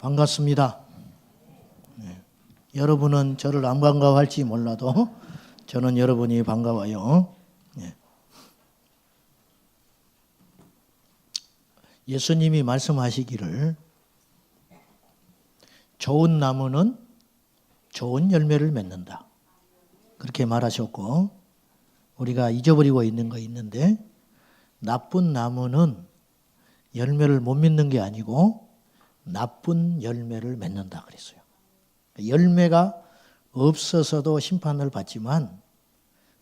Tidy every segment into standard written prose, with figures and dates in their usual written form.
반갑습니다. 여러분은 저를 안 반가워할지 몰라도 저는 여러분이 반가워요. 예수님이 말씀하시기를 좋은 나무는 좋은 열매를 맺는다. 그렇게 말하셨고, 우리가 잊어버리고 있는 거 있는데, 나쁜 나무는 열매를 못 맺는 게 아니고 나쁜 열매를 맺는다 그랬어요. 열매가 없어서도 심판을 받지만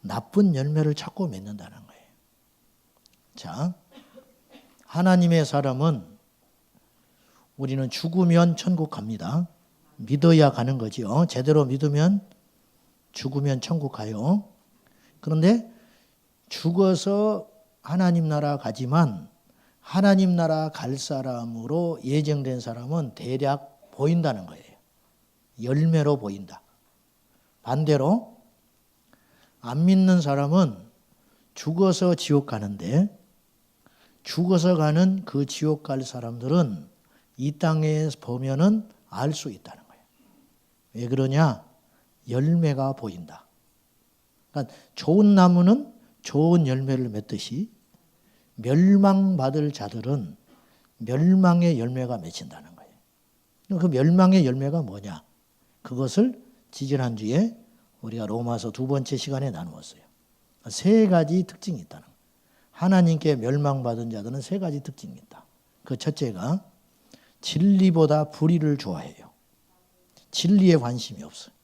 나쁜 열매를 자꾸 맺는다는 거예요. 자, 하나님의 사람은 우리는 죽으면 천국 갑니다. 믿어야 가는 거죠. 제대로 믿으면 죽으면 천국 가요. 그런데 죽어서 하나님 나라 가지만 하나님 나라 갈 사람으로 예정된 사람은 대략 보인다는 거예요. 열매로 보인다. 반대로 안 믿는 사람은 죽어서 지옥 가는데, 죽어서 가는 그 지옥 갈 사람들은 이 땅에 보면은 알 수 있다는 거예요. 왜 그러냐? 열매가 보인다. 그러니까 좋은 나무는 좋은 열매를 맺듯이 멸망받을 자들은 멸망의 열매가 맺힌다는 거예요. 그 멸망의 열매가 뭐냐? 그것을 지지난주에 우리가 로마서 2번째 시간에 나누었어요. 세 가지 특징이 있다는 거예요. 하나님께 멸망받은 자들은 세 가지 특징이 있다. 그 첫째가 진리보다 불의를 좋아해요. 진리에 관심이 없어요.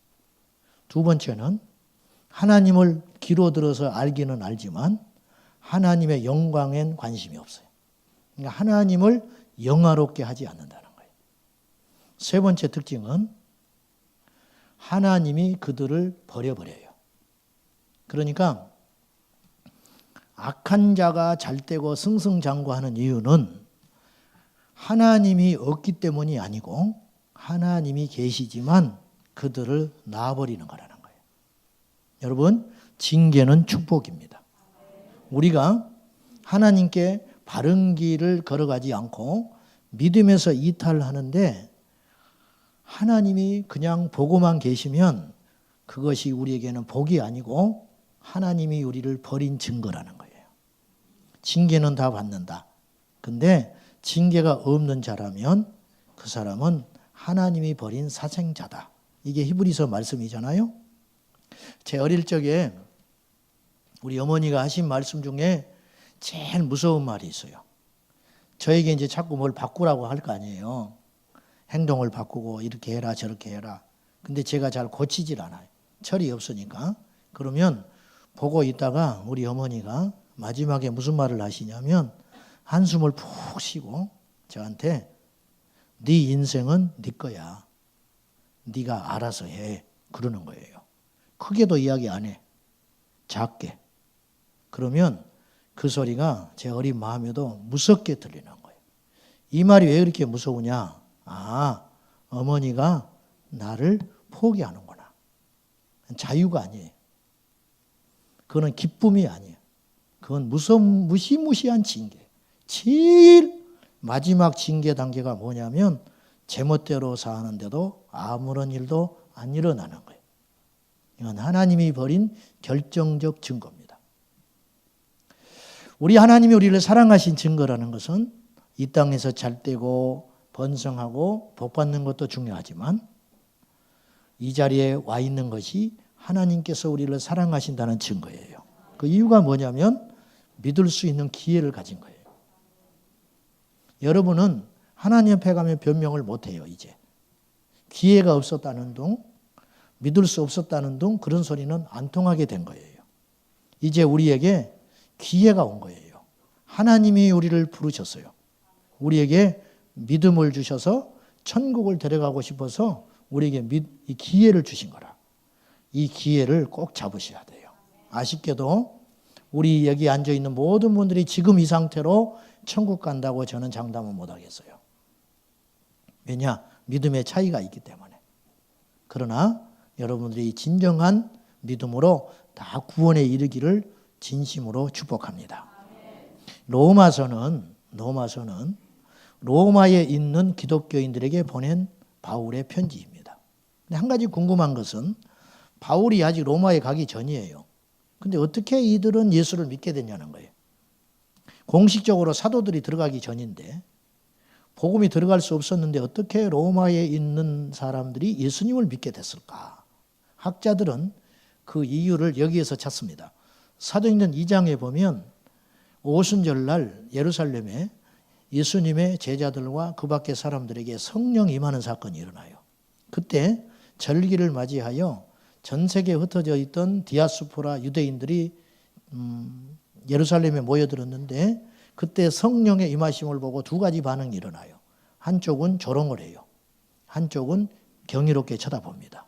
두 번째는 하나님을 귀로 들어서 알기는 알지만 하나님의 영광엔 관심이 없어요. 그러니까 하나님을 영화롭게 하지 않는다는 거예요. 세 번째 특징은 하나님이 그들을 버려버려요. 그러니까 악한 자가 잘되고 승승장구하는 이유는 하나님이 없기 때문이 아니고 하나님이 계시지만 그들을 놔버리는 거라는 거예요. 여러분, 징계는 축복입니다. 우리가 하나님께 바른 길을 걸어가지 않고 믿음에서 이탈하는데 하나님이 그냥 보고만 계시면 그것이 우리에게는 복이 아니고 하나님이 우리를 버린 증거라는 거예요. 징계는 다 받는다. 근데 징계가 없는 자라면 그 사람은 하나님이 버린 사생자다. 이게 히브리서 말씀이잖아요. 제 어릴 적에 우리 어머니가 하신 말씀 중에 제일 무서운 말이 있어요. 저에게 이제 자꾸 뭘 바꾸라고 할 거 아니에요. 행동을 바꾸고 이렇게 해라 저렇게 해라. 근데 제가 잘 고치질 않아요. 철이 없으니까. 그러면 보고 있다가 우리 어머니가 마지막에 무슨 말을 하시냐면 한숨을 푹 쉬고 저한테 네 인생은 네 거야. 네가 알아서 해. 그러는 거예요. 크게도 이야기 안 해. 작게. 그러면 그 소리가 제 어린 마음에도 무섭게 들리는 거예요. 이 말이 왜 그렇게 무서우냐? 아, 어머니가 나를 포기하는구나. 자유가 아니에요. 그거는 기쁨이 아니에요. 그건 무시무시한 징계. 제일 마지막 징계 단계가 뭐냐면 제멋대로 사는데도 아무런 일도 안 일어나는 거예요. 이건 하나님이 버린 결정적 증거입니다. 우리 하나님이 우리를 사랑하신 증거라는 것은 이 땅에서 잘되고 번성하고 복받는 것도 중요하지만 이 자리에 와 있는 것이 하나님께서 우리를 사랑하신다는 증거예요. 그 이유가 뭐냐면 믿을 수 있는 기회를 가진 거예요. 여러분은 하나님 앞에 가면 변명을 못해요. 이제 기회가 없었다는 둥, 믿을 수 없었다는 둥, 그런 소리는 안 통하게 된 거예요. 이제 우리에게 기회가 온 거예요. 하나님이 우리를 부르셨어요. 우리에게 믿음을 주셔서 천국을 데려가고 싶어서 우리에게 이 기회를 주신 거라. 이 기회를 꼭 잡으셔야 돼요. 아쉽게도 우리 여기 앉아있는 모든 분들이 지금 이 상태로 천국 간다고 저는 장담은 못하겠어요. 왜냐? 믿음의 차이가 있기 때문에. 그러나 여러분들이 진정한 믿음으로 다 구원에 이르기를 진심으로 축복합니다. 로마서는 로마에 있는 기독교인들에게 보낸 바울의 편지입니다. 근데 한 가지 궁금한 것은 바울이 아직 로마에 가기 전이에요. 근데 어떻게 이들은 예수를 믿게 됐냐는 거예요. 공식적으로 사도들이 들어가기 전인데 복음이 들어갈 수 없었는데 어떻게 로마에 있는 사람들이 예수님을 믿게 됐을까? 학자들은 그 이유를 여기에서 찾습니다. 사도행전 2장에 보면 오순절날 예루살렘에 예수님의 제자들과 그 밖의 사람들에게 성령 임하는 사건이 일어나요. 그때 절기를 맞이하여 전 세계에 흩어져 있던 디아스포라 유대인들이 예루살렘에 모여들었는데 그때 성령의 임하심을 보고 두 가지 반응이 일어나요. 한쪽은 조롱을 해요. 한쪽은 경이롭게 쳐다봅니다.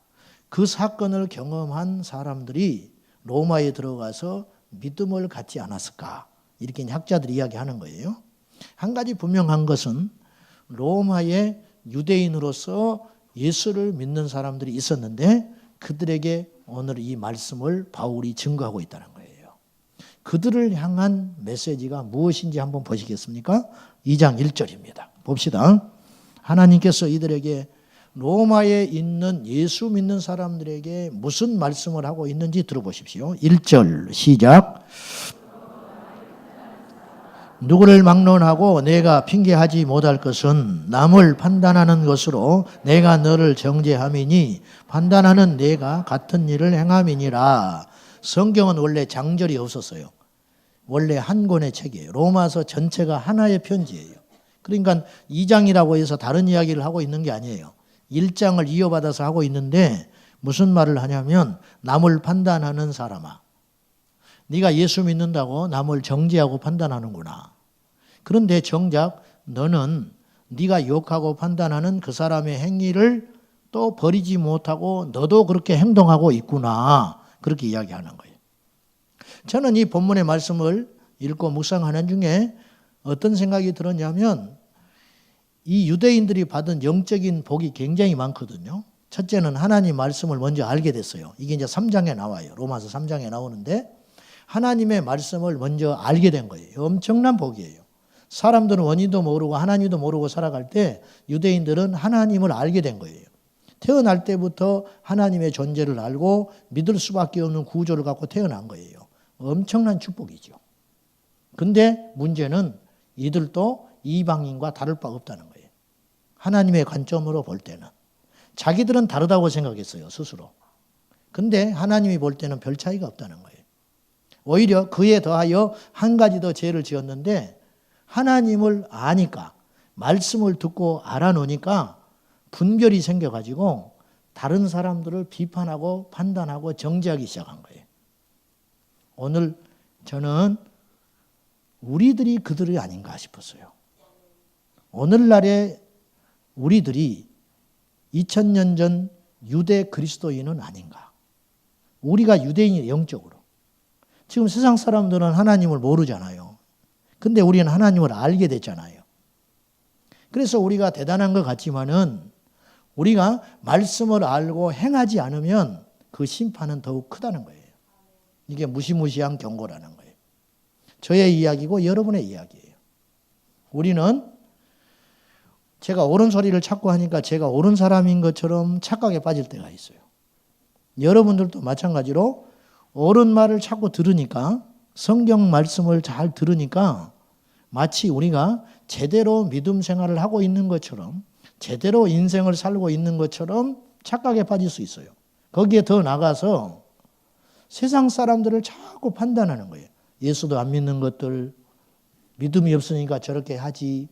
그 사건을 경험한 사람들이 로마에 들어가서 믿음을 갖지 않았을까? 이렇게 학자들이 이야기하는 거예요. 한 가지 분명한 것은 로마의 유대인으로서 예수를 믿는 사람들이 있었는데 그들에게 오늘 이 말씀을 바울이 증거하고 있다는 거예요. 그들을 향한 메시지가 무엇인지 한번 보시겠습니까? 2장 1절입니다. 봅시다. 하나님께서 이들에게 로마에 있는 예수 믿는 사람들에게 무슨 말씀을 하고 있는지 들어보십시오. 1절 시작. 누구를 막론하고 내가 핑계하지 못할 것은 남을 판단하는 것으로 내가 너를 정죄함이니 판단하는 내가 같은 일을 행함이니라. 성경은 원래 장절이 없었어요. 원래 한 권의 책이에요. 로마서 전체가 하나의 편지예요. 그러니까 2장이라고 해서 다른 이야기를 하고 있는 게 아니에요. 1장을 이어받아서 하고 있는데 무슨 말을 하냐면 남을 판단하는 사람아. 네가 예수 믿는다고 남을 정죄하고 판단하는구나. 그런데 정작 너는 네가 욕하고 판단하는 그 사람의 행위를 또 버리지 못하고 너도 그렇게 행동하고 있구나. 그렇게 이야기하는 거예요. 저는 이 본문의 말씀을 읽고 묵상하는 중에 어떤 생각이 들었냐면 이 유대인들이 받은 영적인 복이 굉장히 많거든요. 첫째는 하나님 말씀을 먼저 알게 됐어요. 이게 이제 3장에 나와요. 로마서 3장에 나오는데 하나님의 말씀을 먼저 알게 된 거예요. 엄청난 복이에요. 사람들은 원인도 모르고 하나님도 모르고 살아갈 때 유대인들은 하나님을 알게 된 거예요. 태어날 때부터 하나님의 존재를 알고 믿을 수밖에 없는 구조를 갖고 태어난 거예요. 엄청난 축복이죠. 근데 문제는 이들도 이방인과 다를 바가 없다는 거예요. 하나님의 관점으로 볼 때는. 자기들은 다르다고 생각했어요, 스스로. 근데 하나님이 볼 때는 별 차이가 없다는 거예요. 오히려 그에 더하여 한 가지 더 죄를 지었는데 하나님을 아니까 말씀을 듣고 알아놓으니까 분별이 생겨가지고 다른 사람들을 비판하고 판단하고 정죄하기 시작한 거예요. 오늘 저는 우리들이 그들이 아닌가 싶었어요. 오늘날의 우리들이 2000년 전 유대 그리스도인은 아닌가. 우리가 유대인이 영적으로. 지금 세상 사람들은 하나님을 모르잖아요. 근데 우리는 하나님을 알게 됐잖아요. 그래서 우리가 대단한 것 같지만은 우리가 말씀을 알고 행하지 않으면 그 심판은 더욱 크다는 거예요. 이게 무시무시한 경고라는 거예요. 저의 이야기고 여러분의 이야기예요. 우리는 제가 옳은 소리를 찾고 하니까 제가 옳은 사람인 것처럼 착각에 빠질 때가 있어요. 여러분들도 마찬가지로 옳은 말을 자꾸 들으니까 성경 말씀을 잘 들으니까 마치 우리가 제대로 믿음 생활을 하고 있는 것처럼 제대로 인생을 살고 있는 것처럼 착각에 빠질 수 있어요. 거기에 더 나가서 세상 사람들을 자꾸 판단하는 거예요. 예수도 안 믿는 것들, 믿음이 없으니까 저렇게 하지.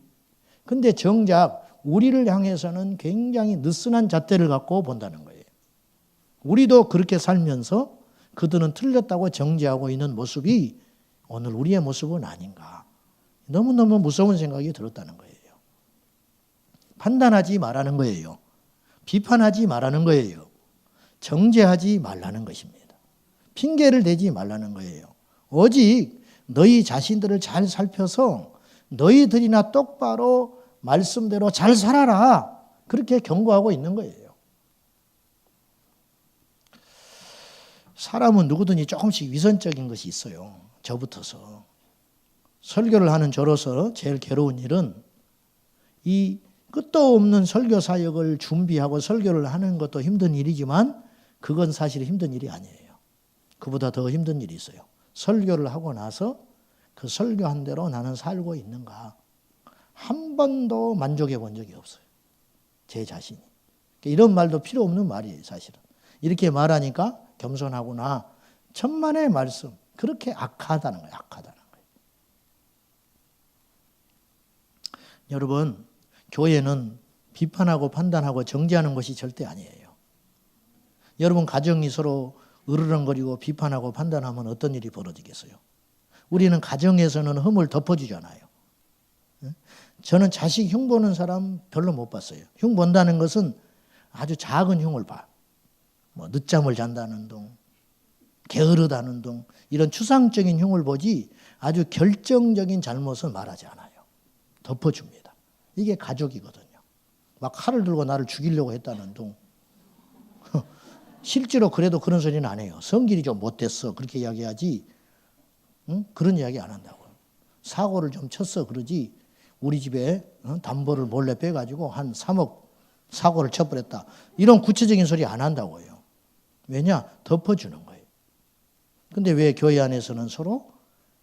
근데 정작 우리를 향해서는 굉장히 느슨한 잣대를 갖고 본다는 거예요. 우리도 그렇게 살면서 그들은 틀렸다고 정죄하고 있는 모습이 오늘 우리의 모습은 아닌가. 너무너무 무서운 생각이 들었다는 거예요. 판단하지 말라는 거예요. 비판하지 말라는 거예요. 정죄하지 말라는 것입니다. 핑계를 대지 말라는 거예요. 오직 너희 자신들을 잘 살펴서 너희들이나 똑바로 말씀대로 잘 살아라. 그렇게 경고하고 있는 거예요. 사람은 누구든지 조금씩 위선적인 것이 있어요. 저부터서. 설교를 하는 저로서 제일 괴로운 일은 이 끝도 없는 설교 사역을 준비하고 설교를 하는 것도 힘든 일이지만 그건 사실 힘든 일이 아니에요. 그보다 더 힘든 일이 있어요. 설교를 하고 나서 그 설교한 대로 나는 살고 있는가. 한 번도 만족해 본 적이 없어요. 제 자신이. 이런 말도 필요 없는 말이에요, 사실은. 이렇게 말하니까 겸손하구나. 천만의 말씀. 그렇게 악하다는 거예요, 악하다는 거예요. 여러분, 교회는 비판하고 판단하고 정죄하는 것이 절대 아니에요. 여러분 가정이 서로 으르렁거리고 비판하고 판단하면 어떤 일이 벌어지겠어요? 우리는 가정에서는 흠을 덮어주잖아요. 저는 자식 흉 보는 사람 별로 못 봤어요. 흉 본다는 것은 아주 작은 흉을 봐. 뭐 늦잠을 잔다는 둥, 게으르다는 둥, 이런 추상적인 흉을 보지 아주 결정적인 잘못은 말하지 않아요. 덮어줍니다. 이게 가족이거든요. 막 칼을 들고 나를 죽이려고 했다는 둥. 실제로 그래도 그런 소리는 안 해요. 성질이 좀 못됐어. 그렇게 이야기하지. 응? 그런 이야기 안 한다고요. 사고를 좀 쳤어. 그러지. 우리 집에 담보를 몰래 빼가지고 한 3억 사고를 쳐버렸다. 이런 구체적인 소리 안 한다고요. 왜냐? 덮어주는 거예요. 근데 왜 교회 안에서는 서로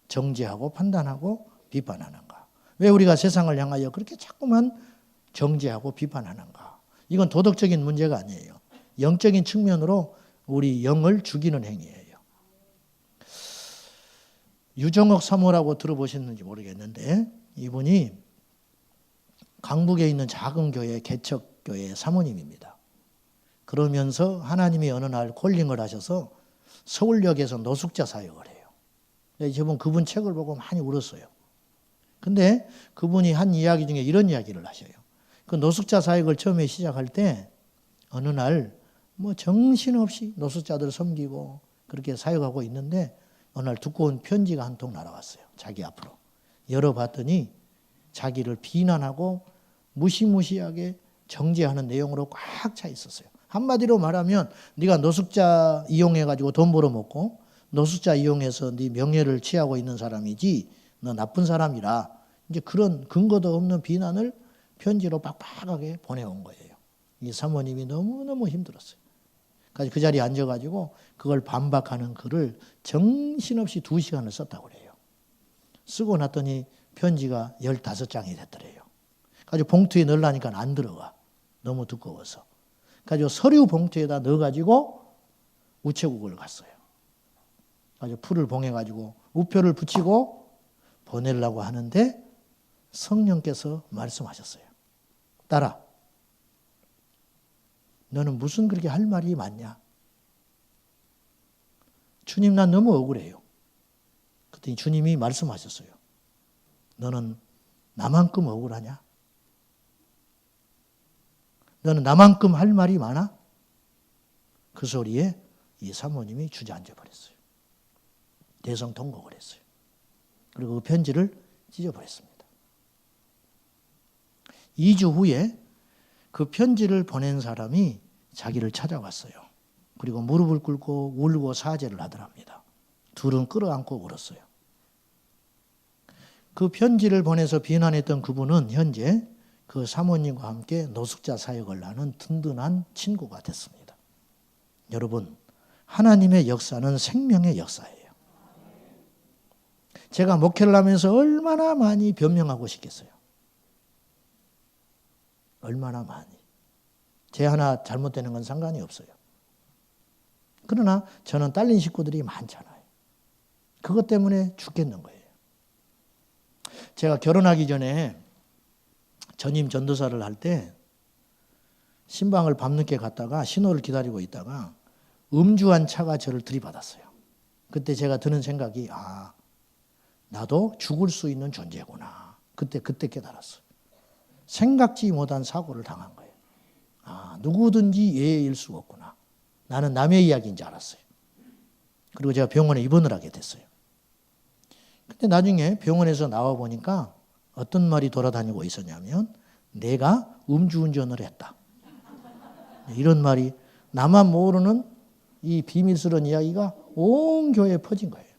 정죄하고 판단하고 비판하는가? 왜 우리가 세상을 향하여 그렇게 자꾸만 정죄하고 비판하는가? 이건 도덕적인 문제가 아니에요. 영적인 측면으로 우리 영을 죽이는 행위예요. 유정옥 사모라고 들어보셨는지 모르겠는데 이분이 강북에 있는 작은 교회 개척교회 사모님입니다. 그러면서 하나님이 어느 날 콜링을 하셔서 서울역에서 노숙자 사역을 해요. 저번 그분 책을 보고 많이 울었어요. 근데 그분이 한 이야기 중에 이런 이야기를 하셔요. 그 노숙자 사역을 처음에 시작할 때 어느 날 뭐 정신없이 노숙자들 섬기고 그렇게 사역하고 있는데 어느 날 두꺼운 편지가 한 통 날아왔어요. 자기 앞으로. 열어봤더니 자기를 비난하고 무시무시하게 정죄하는 내용으로 꽉 차 있었어요. 한마디로 말하면 네가 노숙자 이용해가지고 돈 벌어먹고 노숙자 이용해서 네 명예를 취하고 있는 사람이지 너 나쁜 사람이라 이제 그런 근거도 없는 비난을 편지로 빡빡하게 보내온 거예요. 이 사모님이 너무너무 힘들었어요. 그 자리에 앉아가지고 그걸 반박하는 글을 정신없이 2시간을 썼다고 그래요. 쓰고 났더니 편지가 15장이 됐더래요. 가지고 봉투에 넣으려니까 안 들어가. 너무 두꺼워서. 가지고 서류 봉투에다 넣어가지고 우체국을 갔어요. 가지고 풀을 봉해가지고 우표를 붙이고 보내려고 하는데 성령께서 말씀하셨어요. 딸아, 너는 무슨 그렇게 할 말이 많냐? 주님, 난 너무 억울해요. 그랬더니 주님이 말씀하셨어요. 너는 나만큼 억울하냐? 너는 나만큼 할 말이 많아? 그 소리에 이 사모님이 주저앉아 버렸어요. 대성통곡을 했어요. 그리고 그 편지를 찢어버렸습니다. 2주 후에 그 편지를 보낸 사람이 자기를 찾아왔어요. 그리고 무릎을 꿇고 울고 사죄를 하더랍니다. 둘은 끌어안고 울었어요. 그 편지를 보내서 비난했던 그분은 현재 그 사모님과 함께 노숙자 사역을 하는 든든한 친구가 됐습니다. 여러분, 하나님의 역사는 생명의 역사예요. 제가 목회를 하면서 얼마나 많이 변명하고 싶겠어요. 얼마나 많이. 제 하나 잘못되는 건 상관이 없어요. 그러나 저는 딸린 식구들이 많잖아요. 그것 때문에 죽겠는 거예요. 제가 결혼하기 전에 전임 전도사를 할 때 신방을 밤늦게 갔다가 신호를 기다리고 있다가 음주한 차가 저를 들이받았어요. 그때 제가 드는 생각이 나도 죽을 수 있는 존재구나. 그때 깨달았어요. 생각지 못한 사고를 당한 거예요. 누구든지 예일 수 없구나. 나는 남의 이야기인 줄 알았어요. 그리고 제가 병원에 입원을 하게 됐어요. 근데 나중에 병원에서 나와 보니까 어떤 말이 돌아다니고 있었냐면 내가 음주운전을 했다. 이런 말이 나만 모르는 이 비밀스러운 이야기가 온 교회에 퍼진 거예요.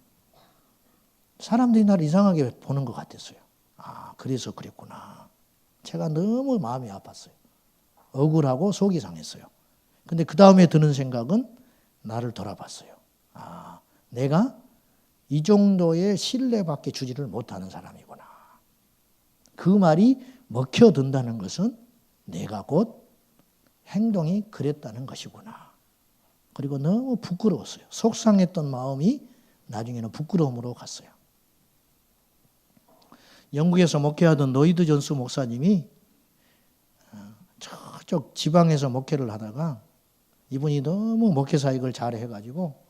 사람들이 나를 이상하게 보는 것 같았어요. 그래서 그랬구나. 제가 너무 마음이 아팠어요. 억울하고 속이 상했어요. 근데 그 다음에 드는 생각은 나를 돌아봤어요. 아, 내가 이 정도의 신뢰밖에 주지를 못하는 사람이구나. 그 말이 먹혀든다는 것은 내가 곧 행동이 그랬다는 것이구나. 그리고 너무 부끄러웠어요. 속상했던 마음이 나중에는 부끄러움으로 갔어요. 영국에서 목회하던 로이드 존스 목사님이 저쪽 지방에서 목회를 하다가 이분이 너무 목회 사역을 잘해가지고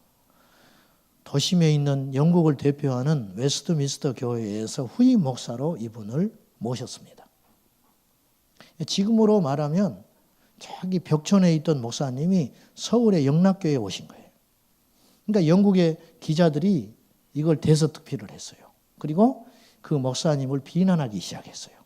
도심에 있는 영국을 대표하는 웨스트민스터 교회에서 후임 목사로 이분을 모셨습니다. 지금으로 말하면 저기 벽촌에 있던 목사님이 서울의 영락교회에 오신 거예요. 그러니까 영국의 기자들이 이걸 대서특필을 했어요. 그리고 그 목사님을 비난하기 시작했어요.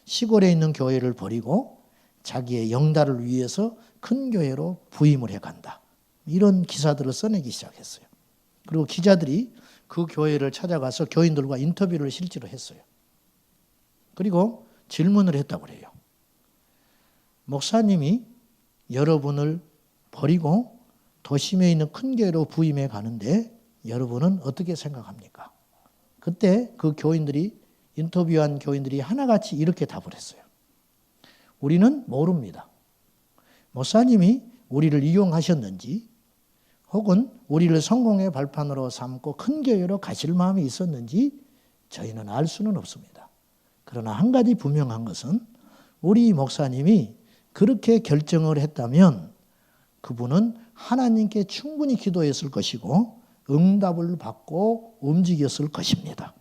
시골에 있는 교회를 버리고 자기의 영달을 위해서 큰 교회로 부임을 해간다. 이런 기사들을 써내기 시작했어요. 그리고 기자들이 그 교회를 찾아가서 교인들과 인터뷰를 실제로 했어요. 그리고 질문을 했다고 그래요. 목사님이 여러분을 버리고 도심에 있는 큰 교회로 부임해 가는데 여러분은 어떻게 생각합니까? 그때 그 교인들이, 인터뷰한 교인들이 하나같이 이렇게 답을 했어요. 우리는 모릅니다. 목사님이 우리를 이용하셨는지 혹은 우리를 성공의 발판으로 삼고 큰 교회로 가실 마음이 있었는지 저희는 알 수는 없습니다. 그러나 한 가지 분명한 것은 우리 목사님이 그렇게 결정을 했다면 그분은 하나님께 충분히 기도했을 것이고 응답을 받고 움직였을 것입니다.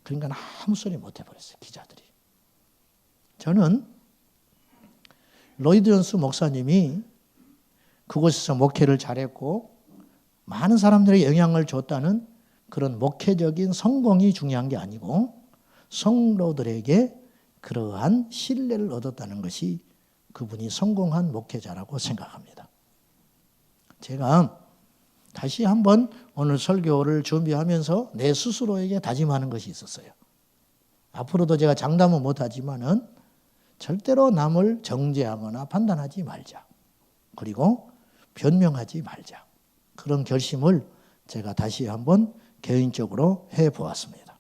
그러니까 아무 소리 못 해버렸어요, 기자들이. 저는 로이드 존스 목사님이 그곳에서 목회를 잘했고 많은 사람들에게 영향을 줬다는 그런 목회적인 성공이 중요한 게 아니고 성도들에게 그러한 신뢰를 얻었다는 것이 그분이 성공한 목회자라고 생각합니다. 제가 다시 한번 오늘 설교를 준비하면서 내 스스로에게 다짐하는 것이 있었어요. 앞으로도 제가 장담은 못하지만은 절대로 남을 정죄하거나 판단하지 말자. 그리고 변명하지 말자. 그런 결심을 제가 다시 한번 개인적으로 해보았습니다.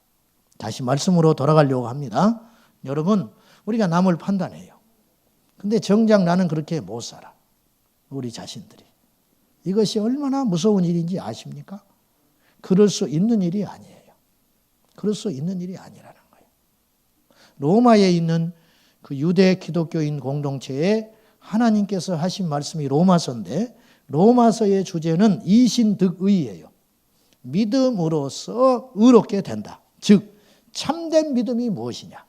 다시 말씀으로 돌아가려고 합니다. 여러분, 우리가 남을 판단해요. 근데 정작 나는 그렇게 못 살아. 우리 자신들이. 이것이 얼마나 무서운 일인지 아십니까? 그럴 수 있는 일이 아니에요. 그럴 수 있는 일이 아니라는 거예요. 로마에 있는 그 유대 기독교인 공동체에 하나님께서 하신 말씀이 로마서인데 로마서의 주제는 이신득의예요. 믿음으로써 의롭게 된다. 즉 참된 믿음이 무엇이냐?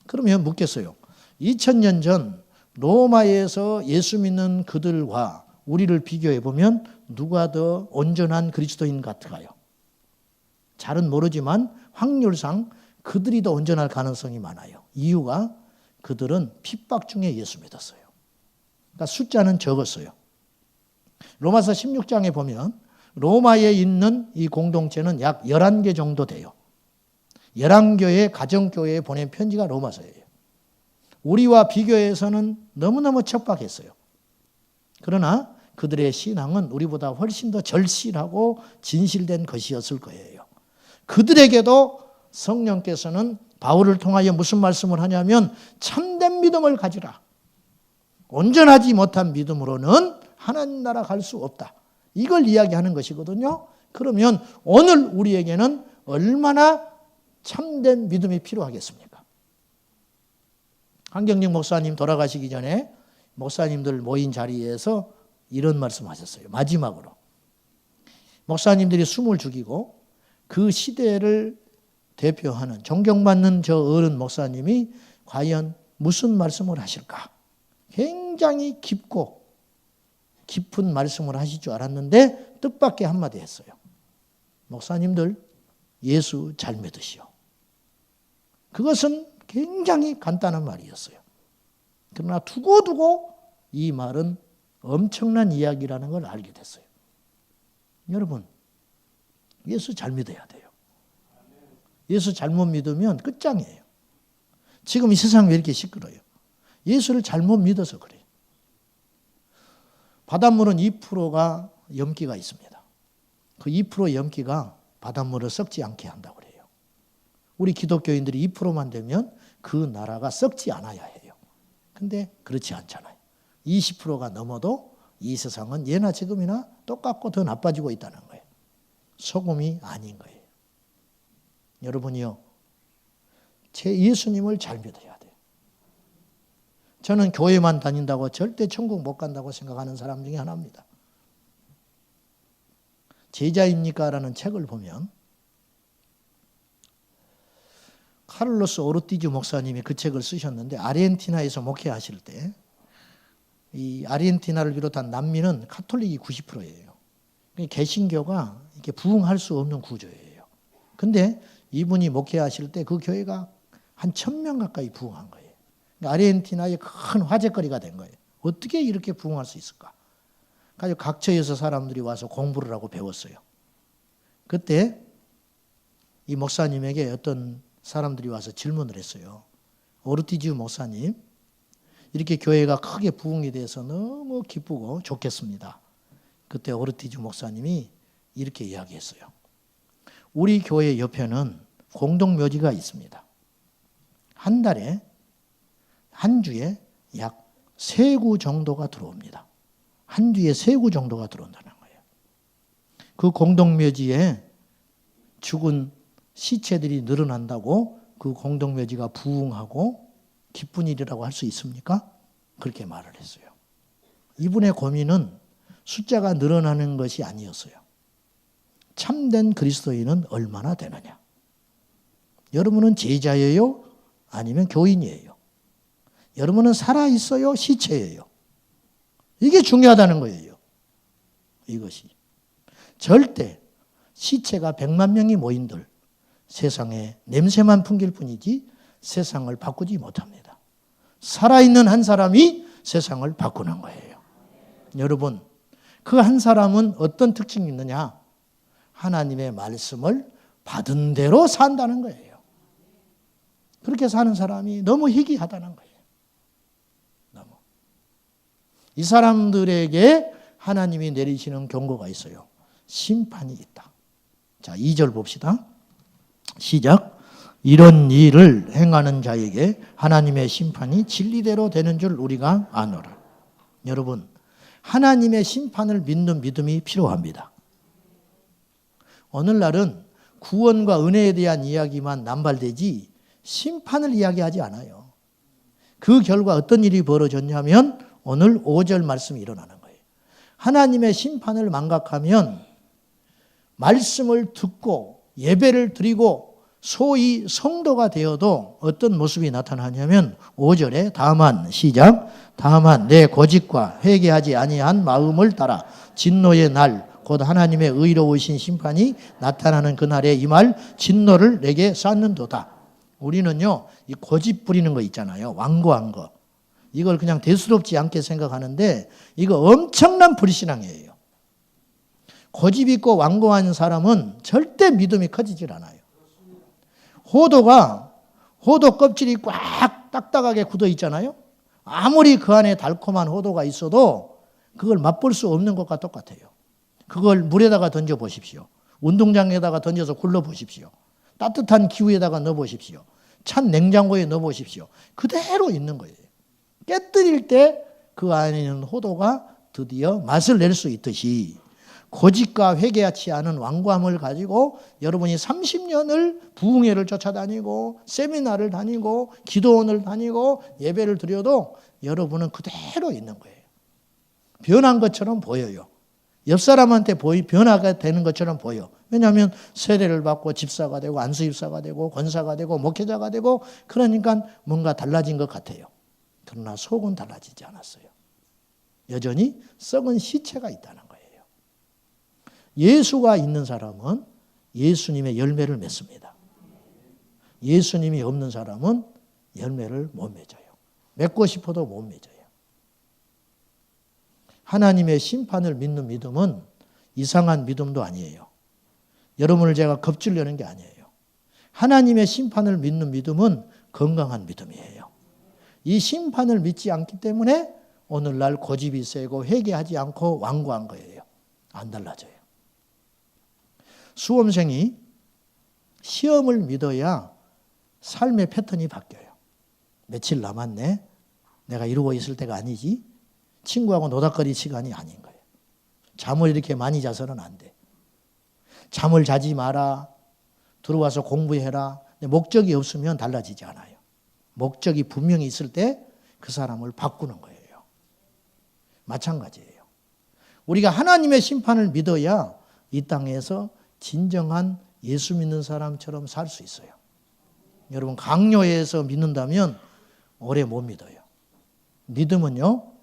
그러면 묻겠어요. 2000년 전 로마에서 예수 믿는 그들과 우리를 비교해 보면 누가 더 온전한 그리스도인 같을까요? 잘은 모르지만 확률상 그들이 더 온전할 가능성이 많아요. 이유가 그들은 핍박 중에 예수 믿었어요. 그러니까 숫자는 적었어요. 로마서 16장에 보면 로마에 있는 이 공동체는 약 11개 정도 돼요. 11교회 가정교회에 보낸 편지가 로마서예요. 우리와 비교해서는 너무너무 척박했어요. 그러나 그들의 신앙은 우리보다 훨씬 더 절실하고 진실된 것이었을 거예요. 그들에게도 성령께서는 바울을 통하여 무슨 말씀을 하냐면 참된 믿음을 가지라. 온전하지 못한 믿음으로는 하나님 나라 갈 수 없다. 이걸 이야기하는 것이거든요. 그러면 오늘 우리에게는 얼마나 참된 믿음이 필요하겠습니까? 한경직 목사님 돌아가시기 전에 목사님들 모인 자리에서 이런 말씀하셨어요. 마지막으로. 목사님들이 숨을 죽이고 그 시대를 대표하는 존경받는 저 어른 목사님이 과연 무슨 말씀을 하실까? 굉장히 깊고 깊은 말씀을 하실 줄 알았는데 뜻밖의 한마디 했어요. 목사님들 예수 잘 믿으시오. 그것은 굉장히 간단한 말이었어요. 그러나 두고두고 이 말은 엄청난 이야기라는 걸 알게 됐어요. 여러분, 예수 잘 믿어야 돼요. 예수 잘못 믿으면 끝장이에요. 지금 이 세상 왜 이렇게 시끄러워요? 예수를 잘못 믿어서 그래요. 바닷물은 2%가 염기가 있습니다. 그 2% 염기가 바닷물을 썩지 않게 한다고 그래요. 우리 기독교인들이 2%만 되면 그 나라가 썩지 않아야 해요. 근데 그렇지 않잖아요. 20%가 넘어도 이 세상은 예나 지금이나 똑같고 더 나빠지고 있다는 거예요. 소금이 아닌 거예요. 여러분이요, 제 예수님을 잘 믿어야 돼요. 저는 교회만 다닌다고 절대 천국 못 간다고 생각하는 사람 중에 하나입니다. 제자입니까? 라는 책을 보면 카를로스 오르티즈 목사님이 그 책을 쓰셨는데, 아르헨티나에서 목회하실 때 이 아르헨티나를 비롯한 남미는 카톨릭이 90%예요. 개신교가 이렇게 부흥할 수 없는 구조예요. 근데 이분이 목회하실 때 그 교회가 한 1000명 가까이 부흥한 거예요. 아르헨티나의 큰 화제거리가 된 거예요. 어떻게 이렇게 부흥할 수 있을까? 그래서 각처에서 사람들이 와서 공부를 하고 배웠어요. 그때 이 목사님에게 어떤 사람들이 와서 질문을 했어요. 오르티즈 목사님, 이렇게 교회가 크게 부흥이 돼서 너무 기쁘고 좋겠습니다. 그때 오르티즈 목사님이 이렇게 이야기했어요. 우리 교회 옆에는 공동묘지가 있습니다. 한 달에, 한 주에 약 3구 정도가 들어옵니다. 한 주에 3구 정도가 들어온다는 거예요. 그 공동묘지에 죽은 시체들이 늘어난다고 그 공동묘지가 부흥하고 기쁜 일이라고 할 수 있습니까? 그렇게 말을 했어요. 이분의 고민은 숫자가 늘어나는 것이 아니었어요. 참된 그리스도인은 얼마나 되느냐? 여러분은 제자예요? 아니면 교인이에요? 여러분은 살아있어요? 시체예요? 이게 중요하다는 거예요. 이것이. 절대 시체가 100만 명이 모인들 세상에 냄새만 풍길 뿐이지 세상을 바꾸지 못합니다. 살아있는 한 사람이 세상을 바꾸는 거예요. 여러분, 그 한 사람은 어떤 특징이 있느냐? 하나님의 말씀을 받은 대로 산다는 거예요. 그렇게 사는 사람이 너무 희귀하다는 거예요. 너무. 이 사람들에게 하나님이 내리시는 경고가 있어요. 심판이 있다. 자, 2절 봅시다. 시작. 이런 일을 행하는 자에게 하나님의 심판이 진리대로 되는 줄 우리가 아노라. 여러분, 하나님의 심판을 믿는 믿음이 필요합니다. 오늘날은 구원과 은혜에 대한 이야기만 남발되지 심판을 이야기하지 않아요. 그 결과 어떤 일이 벌어졌냐면 오늘 5절 말씀이 일어나는 거예요. 하나님의 심판을 망각하면 말씀을 듣고 예배를 드리고 소위 성도가 되어도 어떤 모습이 나타나냐면 5절에 다만 시작 다만 내 고집과 회개하지 아니한 마음을 따라 진노의 날 곧 하나님의 의로우신 심판이 나타나는 그날에 이 말 진노를 내게 쌓는도다. 우리는요 이 고집 부리는 거 있잖아요. 완고한 거. 이걸 그냥 대수롭지 않게 생각하는데 이거 엄청난 불신앙이에요. 고집 있고 완고한 사람은 절대 믿음이 커지질 않아요. 호도 껍질이 꽉 딱딱하게 굳어 있잖아요. 아무리 그 안에 달콤한 호도가 있어도 그걸 맛볼 수 없는 것과 똑같아요. 그걸 물에다가 던져 보십시오. 운동장에다가 던져서 굴러 보십시오. 따뜻한 기후에다가 넣어 보십시오. 찬 냉장고에 넣어 보십시오. 그대로 있는 거예요. 깨뜨릴 때 그 안에 있는 호도가 드디어 맛을 낼 수 있듯이 고집과 회개하지 않은 완고함을 가지고 여러분이 30년을 부흥회를 쫓아다니고 세미나를 다니고 기도원을 다니고 예배를 드려도 여러분은 그대로 있는 거예요. 변한 것처럼 보여요. 옆 사람한테 변화가 되는 것처럼 보여. 왜냐하면 세례를 받고 집사가 되고 안수집사가 되고 권사가 되고 목회자가 되고 그러니까 뭔가 달라진 것 같아요. 그러나 속은 달라지지 않았어요. 여전히 썩은 시체가 있다는 거예요. 예수가 있는 사람은 예수님의 열매를 맺습니다. 예수님이 없는 사람은 열매를 못 맺어요. 맺고 싶어도 못 맺어요. 하나님의 심판을 믿는 믿음은 이상한 믿음도 아니에요. 여러분을 제가 겁주려는 게 아니에요. 하나님의 심판을 믿는 믿음은 건강한 믿음이에요. 이 심판을 믿지 않기 때문에 오늘날 고집이 세고 회개하지 않고 완고한 거예요. 안 달라져요. 수험생이 시험을 믿어야 삶의 패턴이 바뀌어요. 며칠 남았네. 내가 이러고 있을 때가 아니지. 친구하고 노닥거릴 시간이 아닌 거예요. 잠을 이렇게 많이 자서는 안 돼. 잠을 자지 마라. 들어와서 공부해라. 목적이 없으면 달라지지 않아요. 목적이 분명히 있을 때 그 사람을 바꾸는 거예요. 마찬가지예요. 우리가 하나님의 심판을 믿어야 이 땅에서 진정한 예수 믿는 사람처럼 살 수 있어요. 여러분 강요해서 믿는다면 오래 못 믿어요. 믿음은요,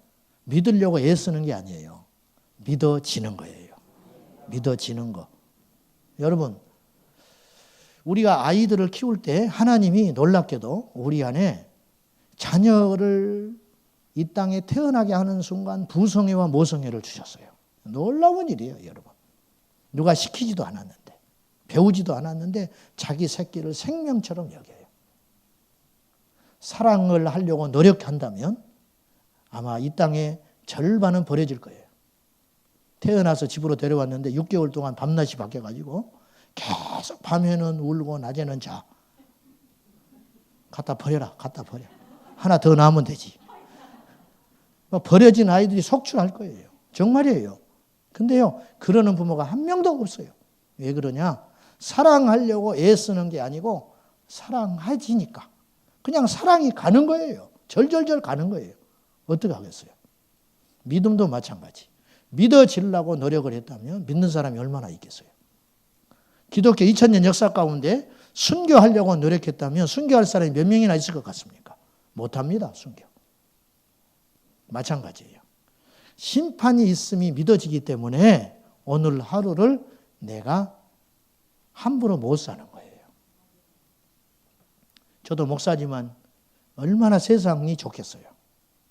믿으려고 애쓰는 게 아니에요. 믿어지는 거예요. 믿어지는 거. 여러분, 우리가 아이들을 키울 때 하나님이 놀랍게도 우리 안에 자녀를 이 땅에 태어나게 하는 순간 부성애와 모성애를 주셨어요. 놀라운 일이에요, 여러분. 누가 시키지도 않았는데, 배우지도 않았는데 자기 새끼를 생명처럼 여겨요. 사랑을 하려고 노력한다면 아마 이 땅에 절반은 버려질 거예요. 태어나서 집으로 데려왔는데 6개월 동안 밤낮이 바뀌어가지고 계속 밤에는 울고 낮에는 자. 갖다 버려라, 갖다 버려. 하나 더 낳으면 되지. 버려진 아이들이 속출할 거예요. 정말이에요. 근데요, 그러는 부모가 한 명도 없어요. 왜 그러냐? 사랑하려고 애쓰는 게 아니고 사랑하지니까. 그냥 사랑이 가는 거예요. 절절절 가는 거예요. 어떻게 하겠어요? 믿음도 마찬가지. 믿어지려고 노력을 했다면 믿는 사람이 얼마나 있겠어요? 기독교 2000년 역사 가운데 순교하려고 노력했다면 순교할 사람이 몇 명이나 있을 것 같습니까? 못합니다. 순교. 마찬가지예요. 심판이 있음이 믿어지기 때문에 오늘 하루를 내가 함부로 못 사는 거예요. 저도 목사지만 얼마나 세상이 좋겠어요.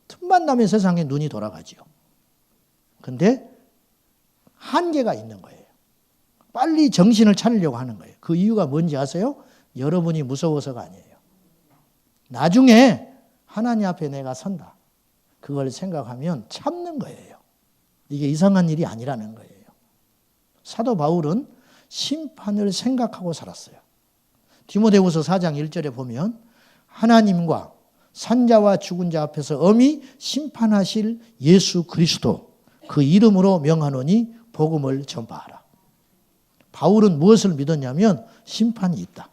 틈만 나면 세상에 눈이 돌아가지요. 근데 한계가 있는 거예요. 빨리 정신을 차리려고 하는 거예요. 그 이유가 뭔지 아세요? 여러분이 무서워서가 아니에요. 나중에 하나님 앞에 내가 선다. 그걸 생각하면 참는 거예요. 이게 이상한 일이 아니라는 거예요. 사도 바울은 심판을 생각하고 살았어요. 디모데후서 4장 1절에 보면 하나님과 산자와 죽은 자 앞에서 엄히 심판하실 예수 그리스도 그 이름으로 명하노니 복음을 전파하라. 바울은 무엇을 믿었냐면 심판이 있다.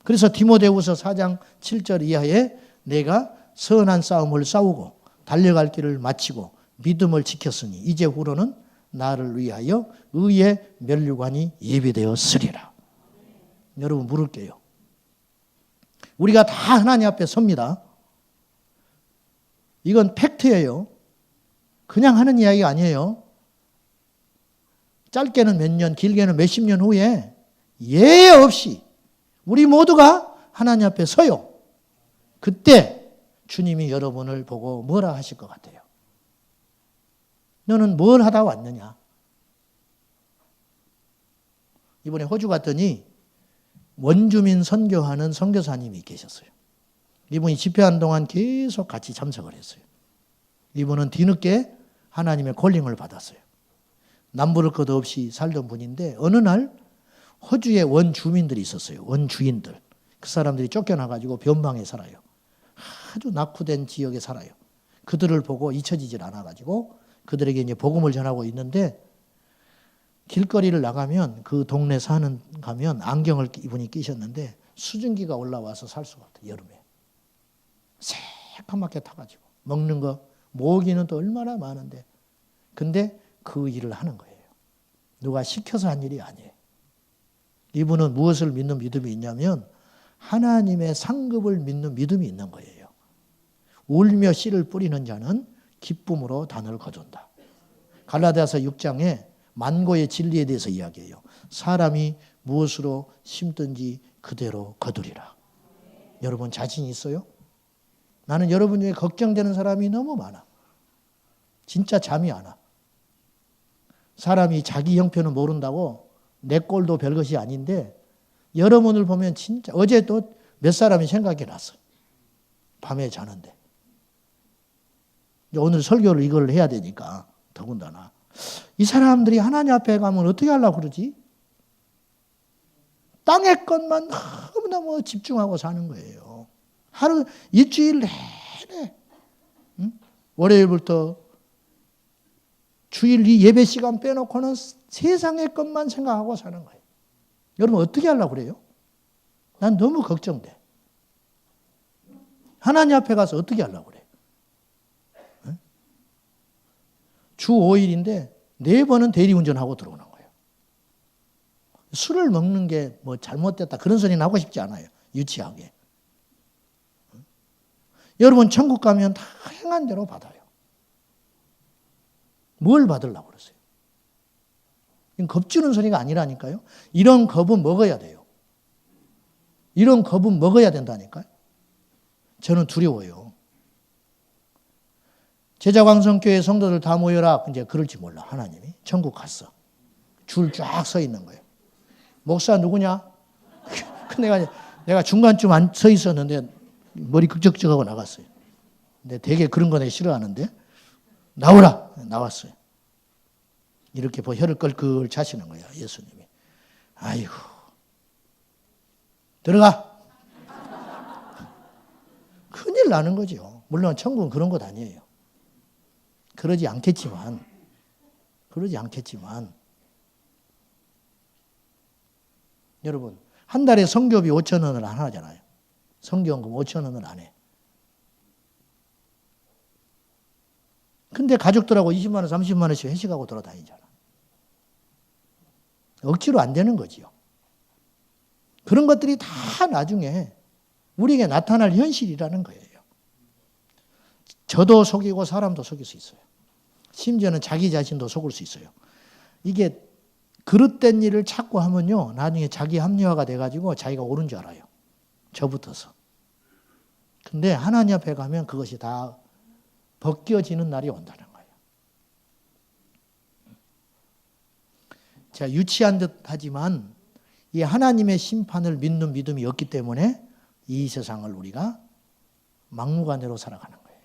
그래서 디모데후서 4장 7절 이하에 내가 선한 싸움을 싸우고 달려갈 길을 마치고 믿음을 지켰으니 이제 후로는 나를 위하여 의의 면류관이 예비되었으리라. 여러분 물을게요. 우리가 다 하나님 앞에 섭니다. 이건 팩트예요. 그냥 하는 이야기가 아니에요. 짧게는 몇 년, 길게는 몇십 년 후에 예외 없이 우리 모두가 하나님 앞에 서요. 그때 주님이 여러분을 보고 뭐라 하실 것 같아요? 너는 뭘 하다 왔느냐? 이번에 호주 갔더니 원주민 선교하는 선교사님이 계셨어요. 이분이 집회하는 동안 계속 같이 참석을 했어요. 이분은 뒤늦게 하나님의 콜링을 받았어요. 남부를 것 없이 살던 분인데 어느 날 호주에 원주민들이 있었어요. 원주인들. 그 사람들이 쫓겨나가지고 변방에 살아요. 아주 낙후된 지역에 살아요. 그들을 보고 잊혀지질 않아가지고 그들에게 이제 복음을 전하고 있는데 길거리를 나가면 그 동네 가면 안경을 이분이 끼셨는데 수증기가 올라와서 살 수가 없다. 여름에. 새까맣게 타가지고 먹는 거 모기는 또 얼마나 많은데 근데 그 일을 하는 거예요. 누가 시켜서 한 일이 아니에요. 이분은 무엇을 믿는 믿음이 있냐면 하나님의 상급을 믿는 믿음이 있는 거예요. 울며 씨를 뿌리는 자는 기쁨으로 단을 거둔다. 갈라디아서 6장에 만고의 진리에 대해서 이야기해요. 사람이 무엇으로 심든지 그대로 거두리라. 여러분 자신 있어요? 나는 여러분 중에 걱정되는 사람이 너무 많아. 진짜 잠이 안 와. 사람이 자기 형편을 모른다고 내 꼴도 별것이 아닌데 여러분을 보면 진짜 어제 또 몇 사람이 생각이 났어. 밤에 자는데. 오늘 설교를 이걸 해야 되니까 더군다나. 이 사람들이 하나님 앞에 가면 어떻게 하려고 그러지? 땅의 것만 너무너무 집중하고 사는 거예요. 하루, 일주일 내내, 월요일부터 주일 이 예배 시간 빼놓고는 세상의 것만 생각하고 사는 거예요. 여러분 어떻게 하려고 그래요? 난 너무 걱정돼. 하나님 앞에 가서 어떻게 하려고 그래? 주 5일인데 4번은 대리운전하고 들어오는 거예요. 술을 먹는 게 뭐 잘못됐다 그런 소리는 하고 싶지 않아요. 유치하게. 여러분 천국 가면 다 행한 대로 받아요. 뭘 받으려고 그러세요? 이건 겁주는 소리가 아니라니까요. 이런 겁은 먹어야 돼요. 이런 겁은 먹어야 된다니까요. 저는 두려워요. 제자광성교회 성도들 다 모여라. 이제 그럴지 몰라. 하나님이. 천국 갔어. 줄 쫙 서 있는 거예요. 목사 누구냐? 내가 중간쯤 서 있었는데 머리 극적적하고 나갔어요. 근데 되게 그런 거 내가 싫어하는데 나오라. 나왔어요. 이렇게 혀를 끌끌 차시는 거예요. 예수님이. 아이고. 들어가. 큰일 나는 거죠. 물론 천국은 그런 것 아니에요. 그러지 않겠지만 여러분 한 달에 성교비 5,000원을 안 하잖아요. 성교원금 5,000원을 안 해. 근데 가족들하고 20만 원, 30만 원씩 회식하고 돌아다니잖아. 억지로 안 되는 거지요. 그런 것들이 다 나중에 우리에게 나타날 현실이라는 거예요. 저도 속이고 사람도 속일 수 있어요. 심지어는 자기 자신도 속을 수 있어요. 이게 그릇된 일을 자꾸 하면요. 나중에 자기 합리화가 돼가지고 자기가 옳은 줄 알아요. 저부터서. 근데 하나님 앞에 가면 그것이 다 벗겨지는 날이 온다는 거예요. 자, 유치한 듯 하지만 이 하나님의 심판을 믿는 믿음이 없기 때문에 이 세상을 우리가 막무가내로 살아가는 거예요.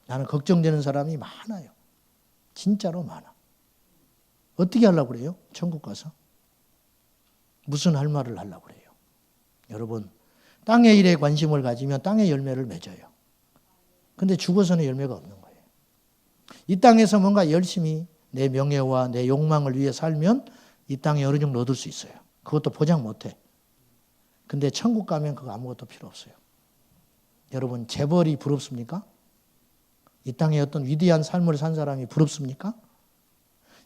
나는 걱정되는 사람이 많아요. 진짜로 많아. 어떻게 하려고 그래요? 천국 가서? 무슨 할 말을 하려고 그래요? 여러분, 땅의 일에 관심을 가지면 땅의 열매를 맺어요. 근데 죽어서는 열매가 없는 거예요. 이 땅에서 뭔가 열심히 내 명예와 내 욕망을 위해 살면 이 땅에 어느 정도 얻을 수 있어요. 그것도 보장 못해. 근데 천국 가면 그거 아무것도 필요 없어요. 여러분, 재벌이 부럽습니까? 이 땅에 어떤 위대한 삶을 산 사람이 부럽습니까?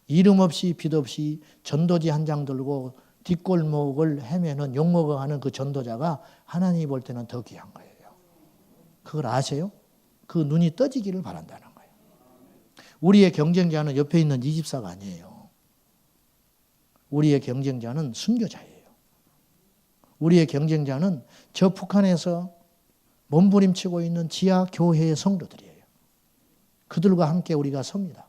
이름 없이 빛 없이 전도지 한 장 들고 뒷골목을 헤매는 욕먹어가는 그 전도자가 하나님이 볼 때는 더 귀한 거예요. 그걸 아세요? 그 눈이 떠지기를 바란다는 거예요. 우리의 경쟁자는 옆에 있는 이 집사가 아니에요. 우리의 경쟁자는 순교자예요. 우리의 경쟁자는 저 북한에서 몸부림치고 있는 지하 교회의 성도들이에요. 그들과 함께 우리가 섭니다.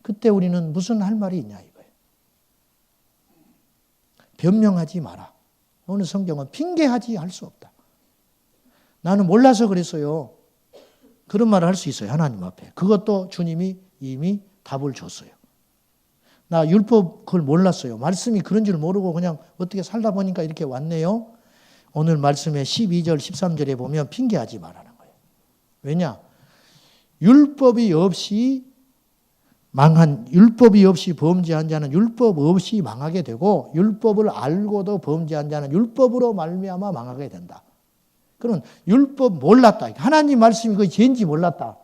그때 우리는 무슨 할 말이 있냐 이거예요. 변명하지 마라. 오늘 성경은 핑계하지 할 수 없다. 나는 몰라서 그랬어요. 그런 말을 할 수 있어요. 하나님 앞에. 그것도 주님이 이미 답을 줬어요. 나 율법 그걸 몰랐어요. 말씀이 그런 줄 모르고 그냥 어떻게 살다 보니까 이렇게 왔네요. 오늘 말씀의 12절, 13절에 보면 핑계하지 말라는 거예요. 왜냐? 율법이 없이 범죄한 자는 율법 없이 망하게 되고 율법을 알고도 범죄한 자는 율법으로 말미암아 망하게 된다. 그럼 율법 몰랐다. 하나님 말씀이 그게 죄인지 몰랐다.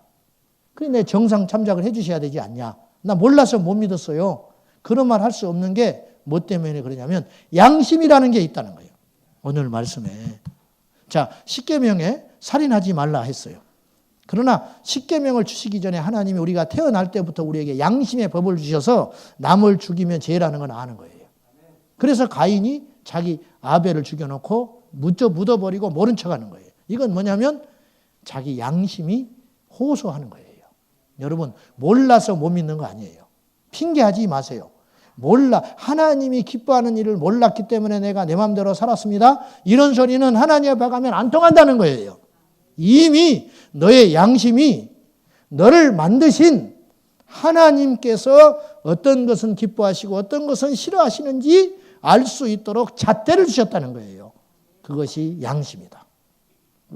그래 내 정상 참작을 해 주셔야 되지 않냐. 나 몰라서 못 믿었어요. 그런 말 할 수 없는 게 뭐 때문에 그러냐면 양심이라는 게 있다는 거예요. 오늘 말씀에. 자, 십계명에 살인하지 말라 했어요. 그러나 십계명을 주시기 전에 하나님이 우리가 태어날 때부터 우리에게 양심의 법을 주셔서 남을 죽이면 죄라는 건 아는 거예요. 그래서 가인이 자기 아벨을 죽여놓고 묻어버리고 모른 척하는 거예요. 이건 뭐냐면 자기 양심이 호소하는 거예요. 여러분 몰라서 못 믿는 거 아니에요. 핑계하지 마세요. 몰라. 하나님이 기뻐하는 일을 몰랐기 때문에 내가 내 마음대로 살았습니다. 이런 소리는 하나님 앞에 가면 안 통한다는 거예요. 이미 너의 양심이 너를 만드신 하나님께서 어떤 것은 기뻐하시고 어떤 것은 싫어하시는지 알 수 있도록 잣대를 주셨다는 거예요. 그것이 양심이다.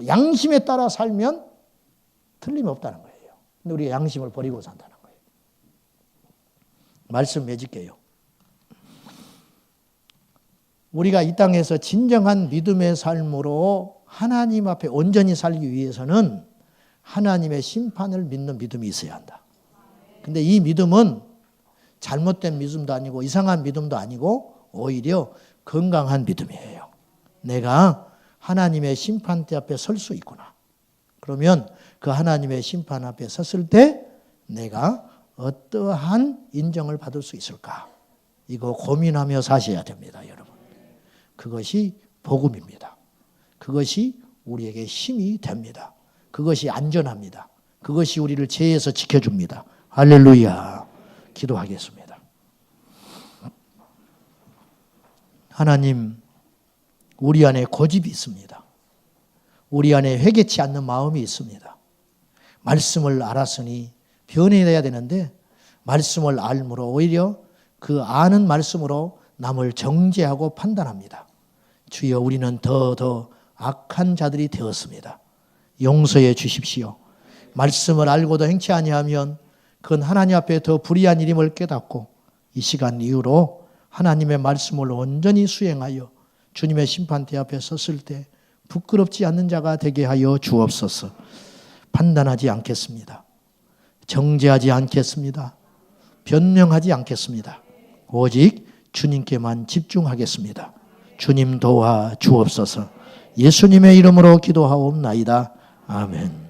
양심에 따라 살면 틀림없다는 거예요. 근데 우리가 양심을 버리고 산다는 거예요. 말씀 맺을게요. 우리가 이 땅에서 진정한 믿음의 삶으로 하나님 앞에 온전히 살기 위해서는 하나님의 심판을 믿는 믿음이 있어야 한다. 근데 이 믿음은 잘못된 믿음도 아니고 이상한 믿음도 아니고 오히려 건강한 믿음이에요. 내가 하나님의 심판대 앞에 설 수 있구나. 그러면 그 하나님의 심판 앞에 섰을 때 내가 어떠한 인정을 받을 수 있을까? 이거 고민하며 사셔야 됩니다, 여러분. 그것이 복음입니다. 그것이 우리에게 힘이 됩니다. 그것이 안전합니다. 그것이 우리를 죄에서 지켜줍니다. 할렐루야. 기도하겠습니다. 하나님, 우리 안에 고집이 있습니다. 우리 안에 회개치 않는 마음이 있습니다. 말씀을 알았으니 변해야 되는데 말씀을 알므로 오히려 그 아는 말씀으로 남을 정죄하고 판단합니다. 주여, 우리는 더 악한 자들이 되었습니다. 용서해 주십시오. 말씀을 알고도 행치 아니하면 그건 하나님 앞에 더 불의한 일임을 깨닫고 이 시간 이후로 하나님의 말씀을 온전히 수행하여 주님의 심판대 앞에 섰을 때 부끄럽지 않는 자가 되게 하여 주옵소서. 판단하지 않겠습니다. 정죄하지 않겠습니다. 변명하지 않겠습니다. 오직 주님께만 집중하겠습니다. 주님 도와 주옵소서. 예수님의 이름으로 기도하옵나이다. 아멘.